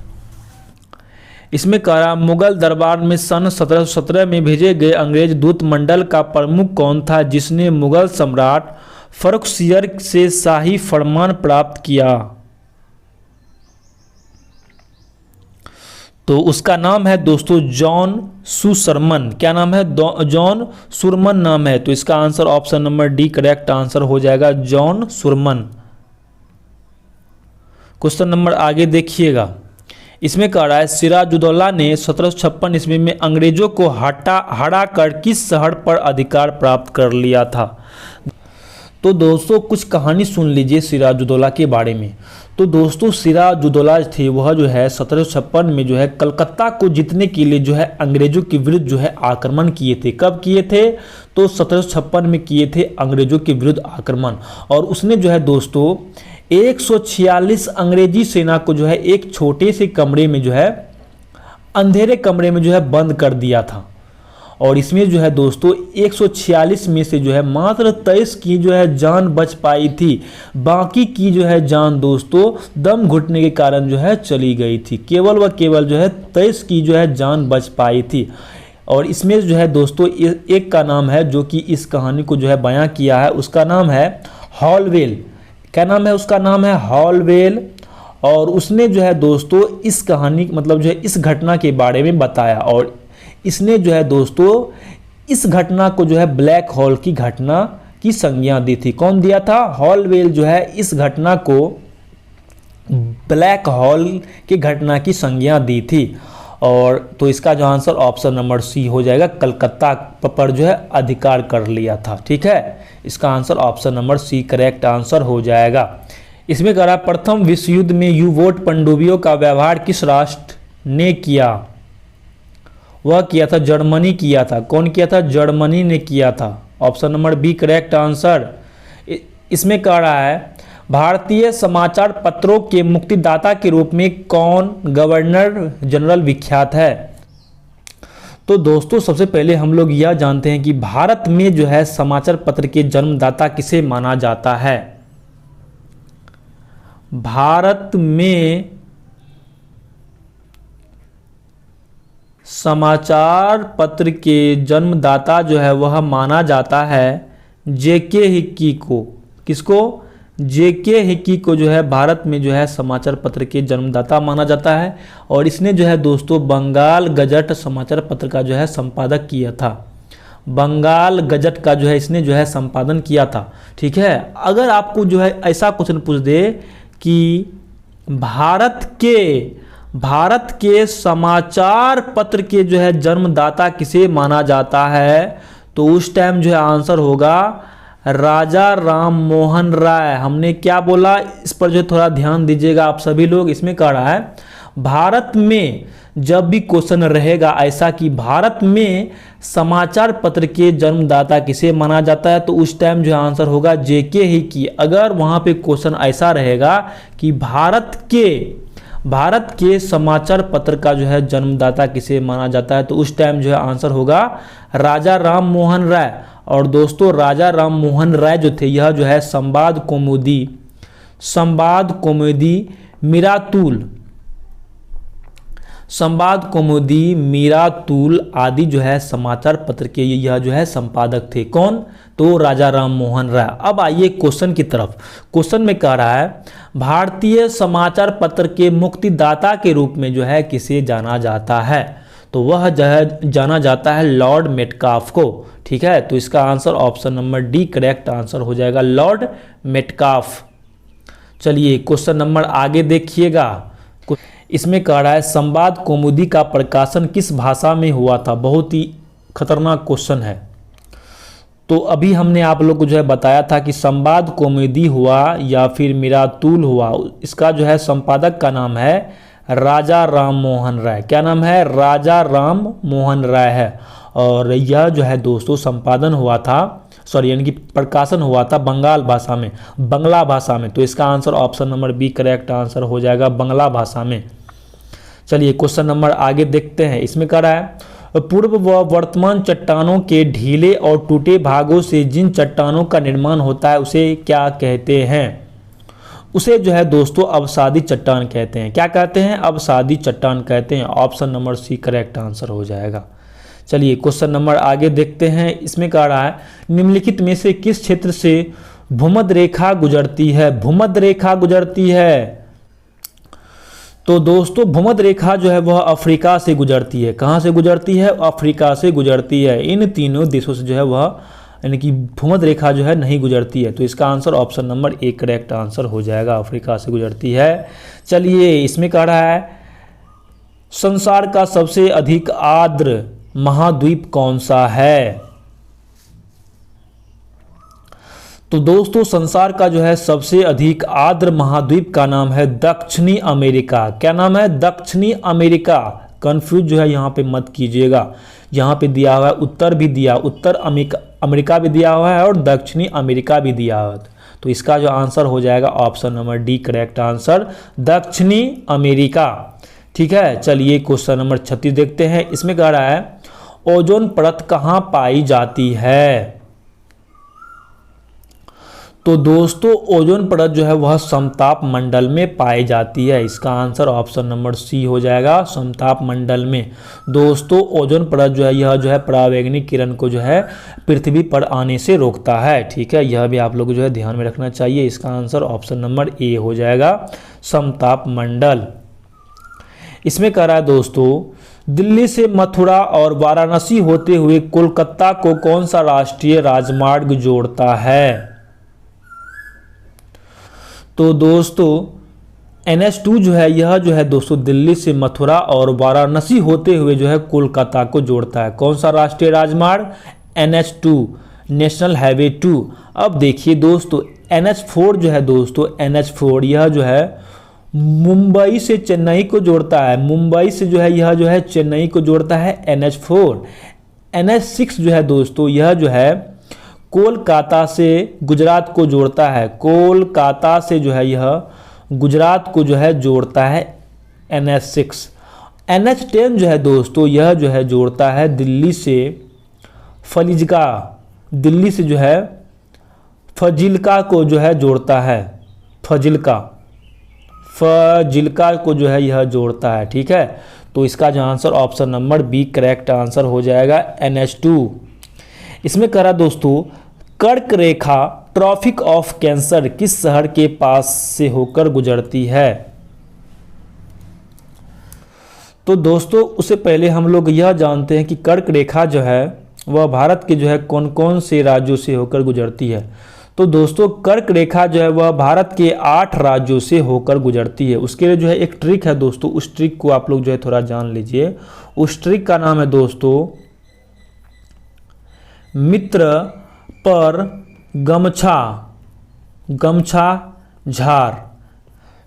इसमें कह रहा मुगल दरबार में सन 1717 में भेजे गए अंग्रेज दूत मंडल का प्रमुख कौन था जिसने मुगल सम्राट फर्रुखसियर से शाही फरमान प्राप्त किया? तो उसका नाम है दोस्तों जॉन सुशर्मन। क्या नाम है? जॉन सुरमन नाम है। तो इसका answer option number D correct answer हो जाएगा, जॉन सुरमन। क्वेश्चन नंबर आगे देखिएगा। इसमें कह रहा है सिराजुद्दौला ने 1756 ईस्वी में अंग्रेजों को हरा कर किस शहर पर अधिकार प्राप्त कर लिया था? तो दोस्तों कुछ कहानी सुन लीजिए सिराजुद्दौला के बारे में। तो दोस्तों सिराजुद्दौला थे वह जो है 1756 में जो है कलकत्ता को जीतने के लिए जो है अंग्रेजों के विरुद्ध जो है आक्रमण किए थे। कब किए थे? तो 1756 में किए थे अंग्रेजों के विरुद्ध आक्रमण। और उसने जो है दोस्तों 146 अंग्रेजी सेना को जो है एक छोटे से कमरे में जो है अंधेरे कमरे में जो है बंद कर दिया था। और इसमें जो है दोस्तों 146 में से जो है मात्र 23 की जो है जान बच पाई थी। बाकी की जो है जान दोस्तों दम घुटने के कारण जो है चली गई थी। केवल व केवल जो है 23 की जो है जान बच पाई थी। और इसमें जो है दोस्तों एक का नाम है जो कि इस कहानी को जो है बयां किया है, उसका नाम है हॉलवेल। क्या नाम है? उसका नाम है हॉलवेल। और उसने जो है दोस्तों इस कहानी मतलब जो है इस घटना के बारे में बताया। और इसने जो है दोस्तों इस घटना को जो है ब्लैक होल की घटना की संज्ञा दी थी। कौन दिया था? हॉलवेल जो है इस घटना को ब्लैक होल की घटना की संज्ञा दी थी। और तो इसका जो आंसर ऑप्शन नंबर सी हो जाएगा, कलकत्ता पर जो है अधिकार कर लिया था। ठीक है, इसका answer option number C correct answer हो जाएगा। इसमें कह रहा प्रथम विश्व युद्ध में यू बोट पनडुब्बियों का व्यवहार किस राष्ट्र ने किया? वह किया था जर्मनी किया था। कौन किया था? जर्मनी ने किया था। Option number B correct answer. इसमें कह रहा है भारतीय समाचार पत्रों के मुक्तिदाता के रूप में कौन गवर्नर जनरल विख्यात है? तो दोस्तों सबसे पहले हम लोग यह जानते हैं कि भारत में जो है समाचार पत्र के जन्मदाता किसे माना जाता है? भारत में समाचार पत्र के जन्मदाता जो है वह माना जाता है जेके हिक्की को। किसको? जेके हिकी को जो है भारत में जो है समाचार पत्र के जन्मदाता माना जाता है और इसने जो है दोस्तों बंगाल गजट समाचार पत्र का जो है संपादक किया था। बंगाल गजट का जो है इसने जो है संपादन किया था। ठीक है, अगर आपको जो है ऐसा क्वेश्चन पूछ दे कि भारत के समाचार पत्र के जो है जन्मदाता किसे माना जाता है, तो उस टाइम जो है आंसर होगा राजा राम मोहन राय। हमने क्या बोला, इस पर जो है थोड़ा ध्यान दीजिएगा आप सभी लोग। इसमें कह रहा है भारत में जब भी क्वेश्चन रहेगा ऐसा कि भारत में समाचार पत्र के जन्मदाता किसे माना जाता है, तो उस टाइम जो आंसर होगा जेके ही की। अगर वहां पे क्वेश्चन ऐसा रहेगा कि भारत के समाचार पत्र का जो है जन्मदाता किसे माना जाता है, तो उस टाइम जो है आंसर होगा राजा राम मोहन राय। और दोस्तों राजा राम मोहन राय जो थे यह जो है संवाद कौमुदी मीरातुल आदि जो है समाचार पत्र के यह जो है संपादक थे। कौन, तो राजा राम मोहन राय। अब आइए क्वेश्चन की तरफ। क्वेश्चन में कह रहा है भारतीय समाचार पत्र के मुक्तिदाता के रूप में जो है किसे जाना जाता है, तो वह जो है जाना जाता है लॉर्ड मेटकाफ को। ठीक है, तो इसका answer option number D correct answer हो जाएगा, लॉर्ड मेटकाफ। चलिए क्वेश्चन नंबर आगे देखिएगा। इसमें कह रहा है संवाद कौमुदी का प्रकाशन किस भाषा में हुआ था। बहुत ही खतरनाक क्वेश्चन है। तो अभी हमने आप लोग को जो है बताया था कि संवाद कौमुदी हुआ या फिर मीरातुल हुआ, इसका जो है संपादक का नाम है राजा राम मोहन राय। क्या नाम है, राजा राम मोहन राय है। और यह जो है दोस्तों संपादन हुआ था, यानी कि प्रकाशन हुआ था बंगला भाषा में। तो इसका answer option number B correct answer हो जाएगा, बंगला भाषा में। चलिए क्वेश्चन नंबर आगे देखते हैं। इसमें कह रहा है पूर्व व वर्तमान चट्टानों के ढीले और टूटे भागों से जिन चट्टानों का निर्माण होता है उसे क्या कहते हैं, उसे जो है दोस्तों अवसादी चट्टान कहते हैं। क्या कहते हैं, अवसादी चट्टान कहते हैं। Option number C correct answer हो जाएगा। चलिए क्वेश्चन नंबर आगे देखते हैं। इसमें कह रहा है निम्नलिखित में से किस क्षेत्र से भूमध्य रेखा गुजरती है। तो दोस्तों भूमध्य रेखा जो है वह अफ्रीका से गुजरती है। कहाँ से गुजरती है, अफ्रीका से गुजरती है। इन तीनों देशों से जो है वह यानी कि भूमध्य रेखा जो है नहीं गुजरती है। तो इसका answer option number A correct answer हो जाएगा, अफ्रीका से गुजरती है। चलिए इसमें कह रहा है संसार का सबसे अधिक आर्द्र महाद्वीप कौन सा है। तो दोस्तों संसार का जो है सबसे अधिक आर्द्र महाद्वीप का नाम है दक्षिणी अमेरिका। क्या नाम है, दक्षिणी अमेरिका। कंफ्यूज जो है यहाँ पे मत कीजिएगा, यहाँ पे दिया हुआ है उत्तर भी दिया, उत्तर अमेरिका भी दिया हुआ है और दक्षिणी अमेरिका भी दिया हुआ है। तो इसका जो आंसर हो जाएगा option number D correct answer, दक्षिणी अमेरिका। ठीक है, चलिए क्वेश्चन नंबर 36 देखते हैं। इसमें कह रहा है ओजोन परत कहाँ पाई जाती है। तो दोस्तों ओजोन परत जो है वह समताप मंडल में पाई जाती है। इसका आंसर ऑप्शन नंबर सी हो जाएगा, समताप मंडल में। दोस्तों ओजोन परत जो है यह जो है परावैंगनिक किरण को जो है पृथ्वी पर आने से रोकता है। ठीक है, यह भी आप लोग जो है ध्यान में रखना चाहिए। इसका आंसर ऑप्शन नंबर ए हो जाएगा, समताप मंडल। इसमें कह रहा है दोस्तों दिल्ली से मथुरा और वाराणसी होते हुए कोलकाता को कौन सा राष्ट्रीय राजमार्ग जोड़ता है। तो दोस्तों NH2 जो है यह जो है दोस्तों दिल्ली से मथुरा और वाराणसी होते हुए जो है कोलकाता को जोड़ता है। कौन सा राष्ट्रीय राजमार्ग, NH2 नेशनल हाईवे 2। अब देखिए दोस्तों NH4 जो है दोस्तों NH4 यह जो है मुंबई से चेन्नई को जोड़ता है। मुंबई से जो है यह जो है चेन्नई को जोड़ता है NH4। NH6 जो है दोस्तों यह जो है कोलकाता से गुजरात को जोड़ता है। कोलकाता से जो है यह गुजरात को जो है जोड़ता है NH6। NH10 जो है दोस्तों यह जो है जोड़ता है दिल्ली से फजिल्का, दिल्ली से जो है फजिल्का को जो है जोड़ता है, फजिल्का को जो है यह जोड़ता है। ठीक है, तो इसका जो answer option number B correct answer हो जाएगा, NH2। इसमें कह रहा दोस्तों कर्क रेखा ट्रॉपिक ऑफ कैंसर किस शहर के पास से होकर गुजरती है? तो दोस्तों उससे पहले हम लोग यह जानते हैं कि कर्क रेखा जो है वह भारत के जो है कौन कौन से राज्यों से होकर गुजरती है। तो दोस्तों कर्क रेखा जो है वह भारत के 8 राज्यों से होकर गुजरती है। उसके लिए जो है एक ट्रिक है दोस्तों, उस ट्रिक को आप लोग जो है थोड़ा जान लीजिए। उस ट्रिक का नाम है दोस्तों मित्र पर गमछा झार।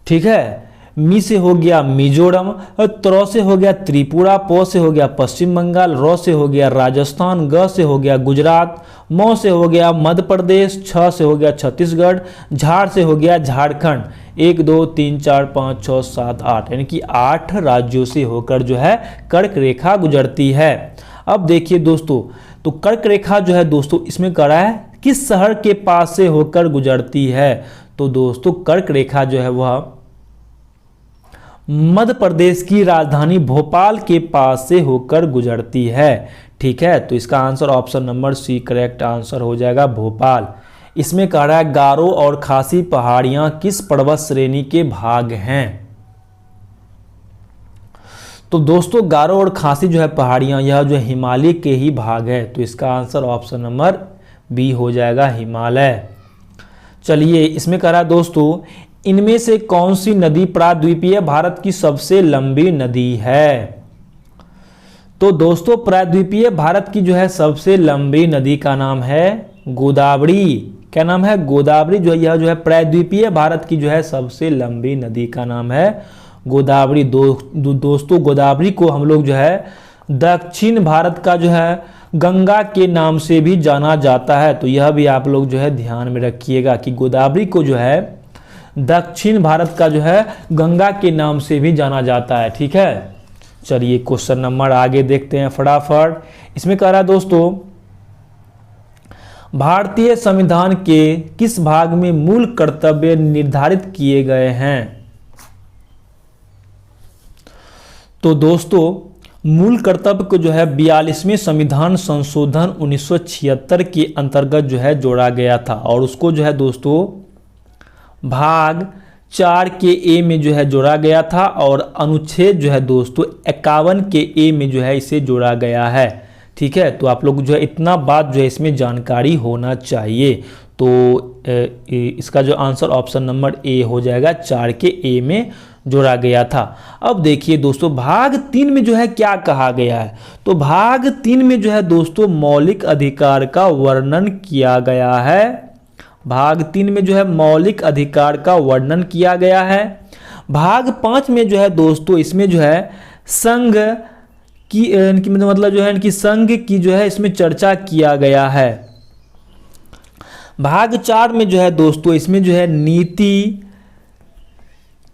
ठीक है, मी से हो गया मिजोरम, त्रो से हो गया त्रिपुरा, पो से हो गया पश्चिम बंगाल, रो से हो गया राजस्थान, ग से हो गया गुजरात, मो से हो गया मध्य प्रदेश, छ से हो गया छत्तीसगढ़, झाड़ से हो गया झारखंड। 1 2 3 4 5 6 7 8 यानी कि 8 राज्यों से होकर जो है कर्क रेखा गुजरती है। अब देखिए दोस्तों, तो कर्क रेखा जो है दोस्तों इसमें कह रहा है किस शहर के पास से होकर गुजरती है। तो दोस्तों कर्क रेखा जो है वह मध्य प्रदेश की राजधानी भोपाल के पास से होकर गुजरती है। ठीक है, तो इसका answer option number C correct answer हो जाएगा, भोपाल। इसमें कह रहा है गारो और खासी पहाड़ियां किस पर्वत श्रेणी के भाग हैं? तो दोस्तों गारो और खासी जो है पहाड़ियां यह जो हिमालय के ही भाग है। तो इसका आंसर ऑप्शन नंबर बी हो जाएगा, हिमालय। चलिए, इसमें कह रहा है दोस्तों इनमें से कौन सी नदी प्रायद्वीपीय भारत की सबसे लंबी नदी है? तो दोस्तों प्रायद्वीपीय भारत की जो है सबसे लंबी नदी का नाम है गोदावरी। क्या नाम है? गोदावरी। जो यह जो है प्रायद्वीपीय भारत की जो है सबसे लंबी नदी का नाम है गोदावरी। दोस्तों गोदावरी को हम लोग जो है दक्षिण भारत का जो है गंगा के नाम से भी जाना जाता है। तो यह भी आप लोग जो है ध्यान में रखिएगा कि गोदावरी को जो है दक्षिण भारत का जो है गंगा के नाम से भी जाना जाता है। ठीक है, चलिए क्वेश्चन नंबर आगे देखते हैं फटाफट। इसमें कह रहा है दोस्तों भारतीय संविधान के किस भाग में मूल कर्तव्य निर्धारित किए गए हैं? तो दोस्तों मूल कर्तव्य को जो है 42वें संविधान संशोधन 1976 के अंतर्गत जो है जोड़ा गया था और उसको जो है दोस्तों भाग 4 के ए में जो है जोड़ा गया था और अनुच्छेद जो है दोस्तों 51 के ए में जो है इसे जोड़ा गया है। ठीक है, तो आप लोग जो है इतना बात जो है इसमें जानकारी होना चाहिए। तो इसका जो आंसर ऑप्शन नंबर ए हो जाएगा, 4 के ए में जोड़ा गया था। अब देखिए दोस्तों भाग 3 में जो है क्या कहा गया है? तो भाग 3 में जो है दोस्तों मौलिक अधिकार का वर्णन किया गया है। भाग 3 में जो है मौलिक अधिकार का वर्णन किया गया है। भाग 5 में जो है दोस्तों इसमें जो है संघ की मतलब जो है इनकी संघ की जो है इसमें चर्चा किया गया है। भाग 4 में जो है दोस्तों इसमें जो है नीति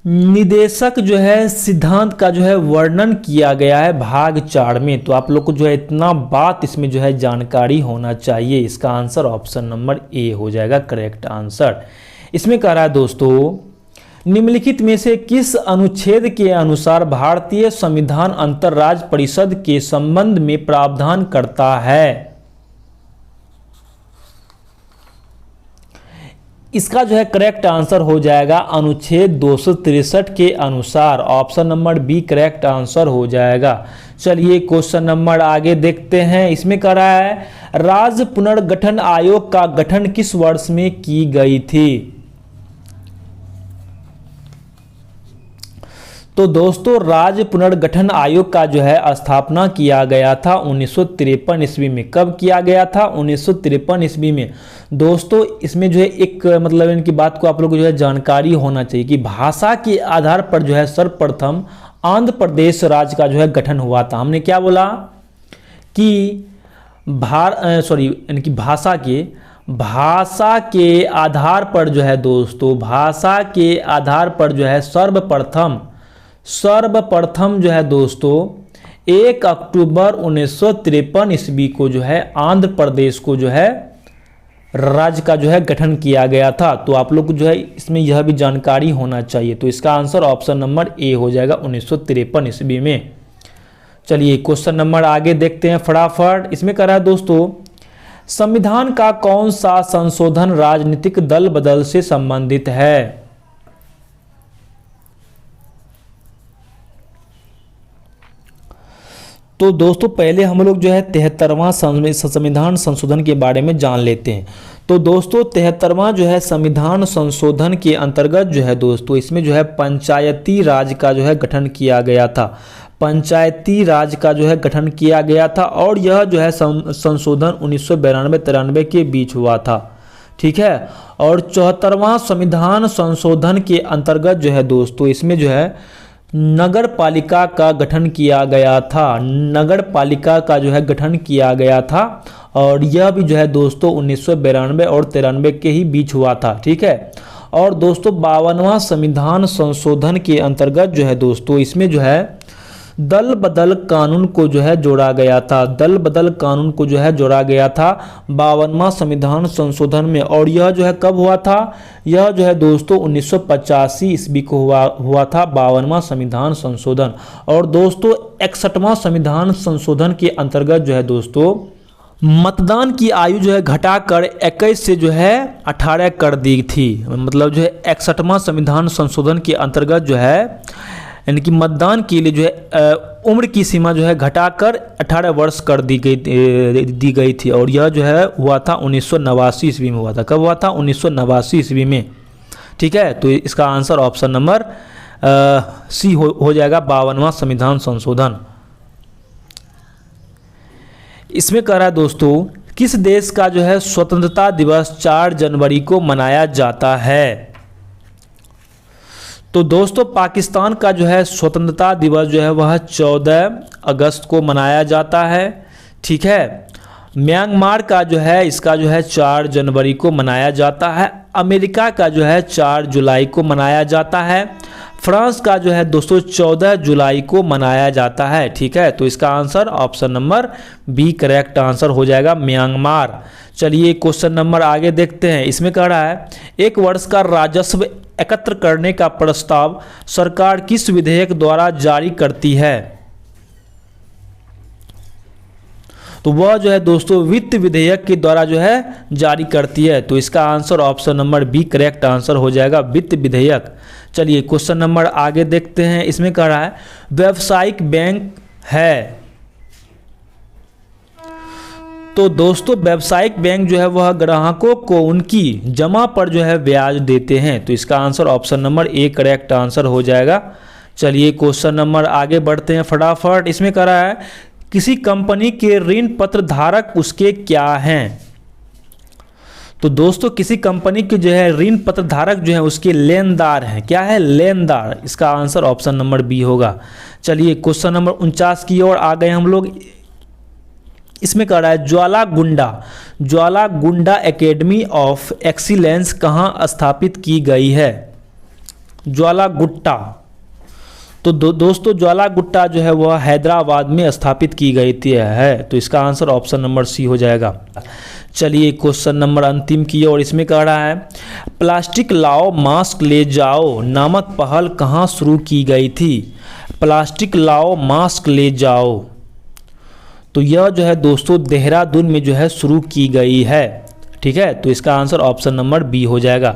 निदेशक जो है सिद्धांत का जो है वर्णन किया गया है भाग 4 में। तो आप लोग को जो है इतना बात इसमें जो है जानकारी होना चाहिए। इसका आंसर ऑप्शन नंबर ए हो जाएगा करेक्ट आंसर। इसमें कह रहा है दोस्तों निम्नलिखित में से किस अनुच्छेद के अनुसार भारतीय संविधान अंतरराज्य परिषद के संबंध में प्रावधान करता है? इसका जो है करेक्ट आंसर हो जाएगा अनुच्छेद 263 के अनुसार। Option number B correct answer हो जाएगा। चलिए क्वेश्चन नंबर आगे देखते हैं। इसमें कह रहा है राज्य पुनर्गठन आयोग का गठन किस वर्ष में की गई थी? तो दोस्तों राज्य पुनर्गठन आयोग का जो है स्थापना किया गया था 1953 ईस्वी में। कब किया गया था? 1953 ईस्वी में। दोस्तों इसमें जो है एक मतलब इनकी बात को आप लोग को जो है जानकारी होना चाहिए कि भाषा के आधार पर जो है सर्वप्रथम आंध्र प्रदेश राज्य का जो है गठन हुआ था। हमने क्या बोला कि इनकी भाषा के आधार पर जो है दोस्तों भाषा के आधार पर जो है सर्वप्रथम जो है दोस्तों 1 अक्टूबर 1953 ईस्वी को जो है आंध्र प्रदेश को जो है राज्य का जो है गठन किया गया था। तो आप लोग को जो है इसमें यह भी जानकारी होना चाहिए। तो इसका आंसर ऑप्शन नंबर ए हो जाएगा 1953 ईस्वी में। चलिए क्वेश्चन नंबर आगे देखते हैं फटाफट। इसमें कह रहा है दोस्तों संविधान का कौन सा संशोधन राजनीतिक दल बदल से संबंधित है? तो दोस्तों पहले हम लोग जो है 73वां संविधान संशोधन के बारे में जान लेते हैं। तो दोस्तों 73वां जो है संविधान संशोधन के अंतर्गत जो है दोस्तों इसमें जो है पंचायती राज का जो है गठन किया गया था। पंचायती राज का जो है गठन किया गया था और यह जो है संशोधन 1992-93 के बीच हुआ था। ठीक है। और 74वां संविधान संशोधन के अंतर्गत जो है दोस्तों इसमें जो है नगर पालिका का गठन किया गया था। नगर पालिका का जो है गठन किया गया था और यह भी जो है दोस्तों 1992 और 93 के ही बीच हुआ था। ठीक है। और दोस्तों 52वां संविधान संशोधन के अंतर्गत जो है दोस्तों इसमें जो है दल बदल कानून को जो है जोड़ा गया था। दल बदल कानून को जो है जोड़ा गया था 52वां संविधान संशोधन में। और यह जो है कब हुआ था? यह जो है दोस्तों 1985 ईस्वी को हुआ था 52वां संविधान संशोधन। और दोस्तों 61वां संविधान संशोधन के अंतर्गत जो है दोस्तों मतदान की आयु जो है घटाकर 21 से जो है 18 कर दी थी। मतलब जो है 61वां संविधान संशोधन के अंतर्गत जो है यानी कि मतदान के लिए जो है उम्र की सीमा जो है घटाकर 18 वर्ष कर दी गई थी। और यह जो है हुआ था 1989 ईस्वी में हुआ था। कब हुआ था? 1989 ईस्वी में। ठीक है। तो इसका आंसर ऑप्शन नंबर सी हो जाएगा 52वां संविधान संशोधन। इसमें कह रहा है दोस्तों किस देश का जो है स्वतंत्रता दिवस 4 जनवरी को मनाया जाता है? तो दोस्तों पाकिस्तान का जो है स्वतंत्रता दिवस जो है वह 14 अगस्त को मनाया जाता है। ठीक है। म्यांमार का जो है इसका जो है 4 जनवरी को मनाया जाता है। अमेरिका का जो है 4 जुलाई को मनाया जाता है। फ्रांस का जो है दोस्तों 14 जुलाई को मनाया जाता है। ठीक है। तो इसका answer option number B correct answer हो जाएगा म्यांमार। चलिए क्वेश्चन नंबर आगे देखते हैं। इसमें कह रहा है एक वर्ष का राजस्व एकत्र करने का प्रस्ताव सरकार किस विधेयक द्वारा जारी करती है? तो वह जो है दोस्तों वित्त विधेयक के द्वारा जो है जारी करती है। तो इसका answer option number B correct answer हो जाएगा वित्त विधेयक। चलिए क्वेश्चन नंबर आगे देखते हैं। इसमें कह रहा है व्यावसायिक बैंक है। तो दोस्तों व्यावसायिक बैंक जो है वह ग्राहकों को उनकी जमा पर जो है ब्याज देते हैं। तो इसका answer option number A correct answer हो जाएगा। चलिए क्वेश्चन नंबर आगे बढ़ते हैं फटाफट। इसमें कह रहा है किसी कंपनी के ऋण पत्र धारक उसके क्या हैं? तो दोस्तों किसी कंपनी के जो है ऋण पत्र धारक जो है उसके लेनदार हैं। क्या है? लेनदार। इसका आंसर ऑप्शन नंबर बी होगा। चलिए क्वेश्चन नंबर 49 की ओर आ गए हम लोग। इसमें कह रहा है ज्वाला गुंडा एकेडमी ऑफ एक्सीलेंस कहाँ स्थापित की गई है? ज्वाला गुट्टा। तो दोस्तों ज्वाला गुट्टा जो है वह हैदराबाद में स्थापित की गई थी है। तो इसका आंसर ऑप्शन नंबर सी हो जाएगा। चलिए क्वेश्चन नंबर अंतिम की और इसमें कह रहा है प्लास्टिक लाओ मास्क ले जाओ नामक पहल कहाँ शुरू की गई थी? प्लास्टिक लाओ मास्क ले जाओ। तो यह जो है दोस्तों देहरादून में जो है शुरू की गई है। ठीक है। तो इसका आंसर ऑप्शन नंबर बी हो जाएगा।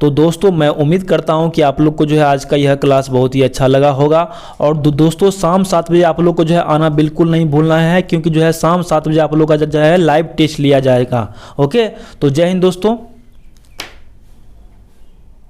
तो दोस्तों मैं उम्मीद करता हूं कि आप लोग को जो है आज का यह क्लास बहुत ही अच्छा लगा होगा। और दोस्तों शाम 7 बजे आप लोग को जो है आना बिल्कुल नहीं भूलना है, क्योंकि जो है शाम 7 बजे आप लोग का जो है लाइव टेस्ट लिया जाएगा। ओके। तो जय हिंद दोस्तों।